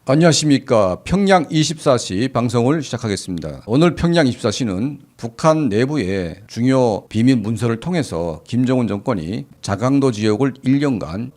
안녕하십니까. 평양 24시 방송을 시작하겠습니다. 오늘 평양 24시는 북한 내부의 중요 비밀 문서를 통해서 김정은 정권이 자강도 지역을 1년간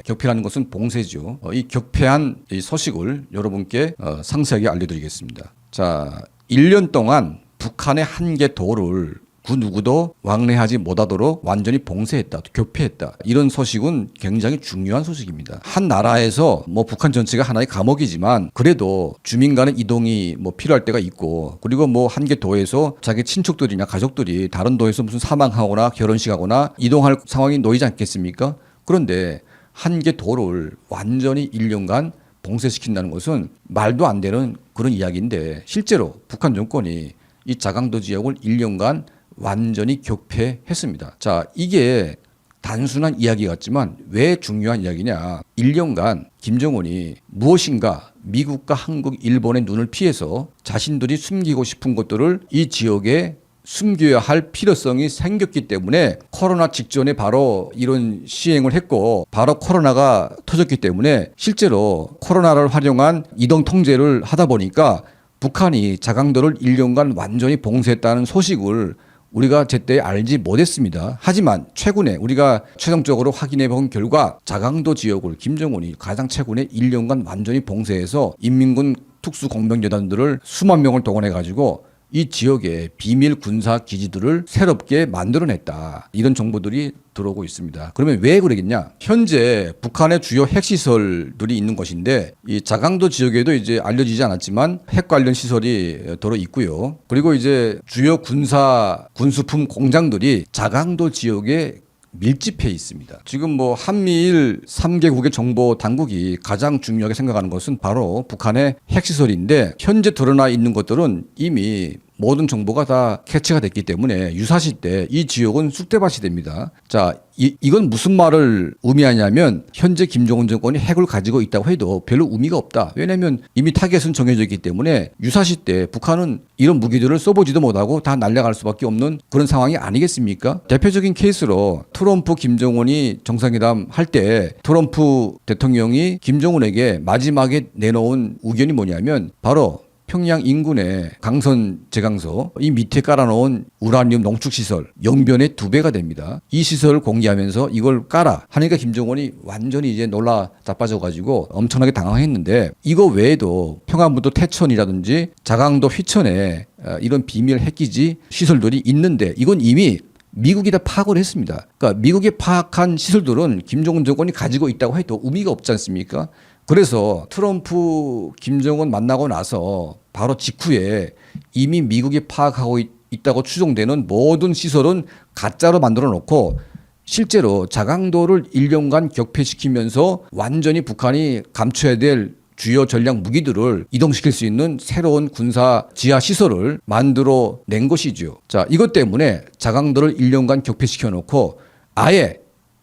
격폐라는 것은 봉쇄죠. 이 격폐한 이 소식을 여러분께 상세하게 알려드리겠습니다. 자, 1년 동안 북한의 한 개 도를 그 누구도 왕래하지 못하도록 완전히 봉쇄했다, 교폐했다. 이런 소식은 굉장히 중요한 소식입니다. 한 나라에서 북한 전체가 하나의 감옥이지만 그래도 주민 간의 이동이 필요할 때가 있고, 그리고 한 개 도에서 자기 친척들이나 가족들이 다른 도에서 무슨 사망하거나 결혼식하거나 이동할 상황이 놓이지 않겠습니까? 그런데 한 개 도를 완전히 1년간 봉쇄시킨다는 것은 말도 안 되는 그런 이야기인데, 실제로 북한 정권이 이 자강도 지역을 1년간 완전히 격폐했습니다. 자, 이게 단순한 이야기 같지만 왜 중요한 이야기냐. 1년간 김정은이 무엇인가 미국과 한국, 일본의 눈을 피해서 자신들이 숨기고 싶은 것들을 이 지역에 숨겨야 할 필요성이 생겼기 때문에 코로나 직전에 바로 이런 시행을 했고, 바로 코로나가 터졌기 때문에 실제로 코로나를 활용한 이동 통제를 하다 보니까 북한이 자강도를 1년간 완전히 봉쇄했다는 소식을 우리가 제때 알지 못했습니다. 하지만 최근에 우리가 최종적으로 확인해 본 결과 자강도 지역을 김정은이 가장 최근에 1년간 완전히 봉쇄해서 인민군 특수공병여단들을 수만 명을 동원해 가지고 이 지역에 비밀 군사 기지들을 새롭게 만들어냈다. 이런 정보들이 들어오고 있습니다. 그러면 왜 그러겠냐? 현재 북한의 주요 핵시설들이 있는 것인데, 이 자강도 지역에도 이제 알려지지 않았지만 핵 관련 시설이 들어 있고요. 그리고 이제 주요 군수품 공장들이 자강도 지역에 밀집해 있습니다. 지금 한미일 3개국의 정보 당국이 가장 중요하게 생각하는 것은 바로 북한의 핵시설인데, 현재 드러나 있는 것들은 이미 모든 정보가 다 캐치가 됐기 때문에 유사시 때 이 지역은 쑥대밭이 됩니다. 자, 이건 무슨 말을 의미하냐면, 현재 김정은 정권이 핵을 가지고 있다고 해도 별로 의미가 없다. 왜냐하면 이미 타겟은 정해져 있기 때문에 유사시 때 북한은 이런 무기들을 써보지도 못하고 다 날아갈 수밖에 없는 그런 상황이 아니겠습니까? 대표적인 케이스로 트럼프 김정은이 정상회담 할 때 트럼프 대통령이 김정은에게 마지막에 내놓은 의견이 뭐냐면, 바로 평양 인근의 강선 제강소 이 밑에 깔아놓은 우라늄 농축시설 영변의 2배가 됩니다. 이 시설을 공개하면서 이걸 깔아 하니까 김정은이 완전히 이제 놀라 자빠져가지고 엄청나게 당황했는데, 이거 외에도 평안북도 태천이라든지 자강도 휘천에 이런 비밀 핵기지 시설들이 있는데, 이건 이미 미국이 다 파악을 했습니다. 그러니까 미국이 파악한 시설들은 김정은 정권이 가지고 있다고 해도 의미가 없지 않습니까? 그래서 트럼프 김정은 만나고 나서 바로 직후에 이미 미국이 파악하고 있다고 추정되는 모든 시설은 가짜로 만들어 놓고, 실제로 자강도를 1년간 격폐시키면서 완전히 북한이 감춰야 될 주요 전략 무기들을 이동시킬 수 있는 새로운 군사 지하 시설을 만들어 낸 것이죠. 자, 이것 때문에 자강도를 1년간 격폐시켜 놓고 아예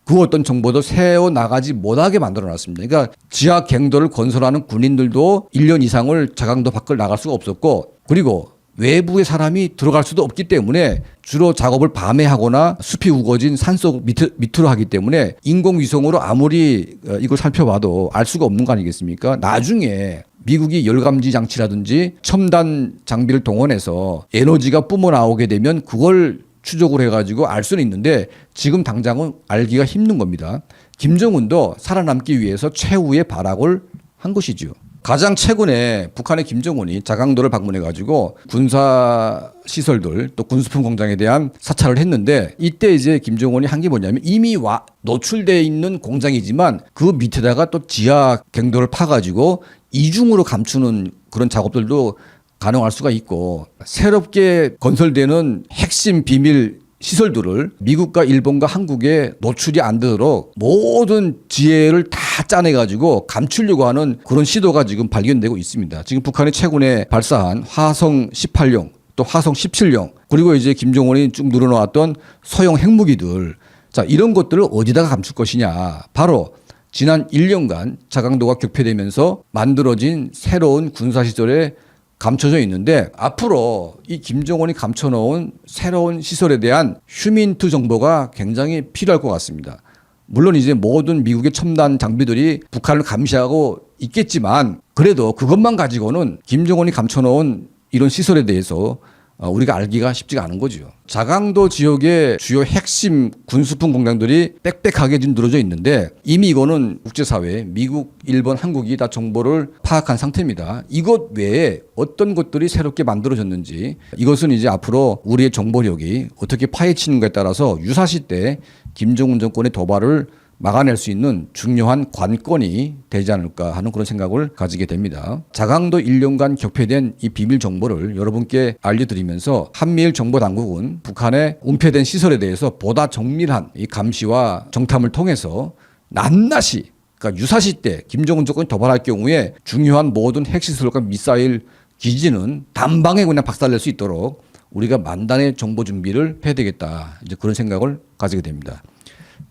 그 어떤 정보도 세워 나가지 못하게 만들어 놨습니다. 그러니까 지하 갱도를 건설하는 군인들도 1년 이상을 자강도 밖을 나갈 수가 없었고, 그리고 외부의 사람이 들어갈 수도 없기 때문에 주로 작업을 밤에 하거나 숲이 우거진 산속 밑으로 하기 때문에 인공위성으로 아무리 이걸 살펴봐도 알 수가 없는 거 아니겠습니까? 나중에 미국이 열감지 장치라든지 첨단 장비를 동원해서 에너지가 뿜어나오게 되면 그걸 추적을 해가지고 알 수는 있는데, 지금 당장은 알기가 힘든 겁니다. 김정은도 살아남기 위해서 최후의 발악을 한 것이죠. 가장 최근에 북한의 김정은이 자강도를 방문해가지고 군사 시설들 또 군수품 공장에 대한 사찰을 했는데, 이때 이제 김정은이 한 게 뭐냐면, 이미 노출되어 있는 공장이지만 그 밑에다가 또 지하 갱도를 파가지고 이중으로 감추는 그런 작업들도 가능할 수가 있고, 새롭게 건설되는 핵심 비밀 시설들을 미국과 일본과 한국에 노출이 안 되도록 모든 지혜를 다 짜내가지고 감추려고 하는 그런 시도가 지금 발견되고 있습니다. 지금 북한이 최근에 발사한 화성 18형 또 화성 17형, 그리고 이제 김정은이 쭉 늘어놓았던 소형 핵무기들, 자, 이런 것들을 어디다가 감출 것이냐. 바로 지난 1년간 자강도가 격폐되면서 만들어진 새로운 군사시설에 감춰져 있는데, 앞으로 이 김정은이 감춰놓은 새로운 시설에 대한 휴민트 정보가 굉장히 필요할 것 같습니다. 물론 이제 모든 미국의 첨단 장비들이 북한을 감시하고 있겠지만 그래도 그것만 가지고는 김정은이 감춰놓은 이런 시설에 대해서 우리가 알기가 쉽지가 않은 거죠. 자강도 지역의 주요 핵심 군수품 공장들이 빽빽하게 지금 늘어져 있는데 이미 이거는 국제사회, 미국, 일본, 한국이 다 정보를 파악한 상태입니다. 이것 외에 어떤 것들이 새롭게 만들어졌는지 이것은 이제 앞으로 우리의 정보력이 어떻게 파헤치는가에 따라서 유사시 때 김정은 정권의 도발을 막아낼 수 있는 중요한 관건이 되지 않을까 하는 그런 생각을 가지게 됩니다. 자강도 1년간 격폐된 이 비밀 정보를 여러분께 알려드리면서 한미일 정보당국은 북한의 은폐된 시설에 대해서 보다 정밀한 이 감시와 정탐을 통해서 낱낱이 그러니까 유사시 때 김정은 정권이 도발할 경우에 중요한 모든 핵시설과 미사일 기지는 단방에 그냥 박살낼 수 있도록 우리가 만단의 정보 준비를 해야 되겠다. 이제 그런 생각을 가지게 됩니다.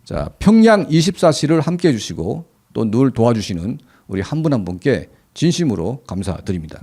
자, 평양 24시를 함께 해주시고 또 늘 도와주시는 우리 한 분 한 분께 진심으로 감사드립니다.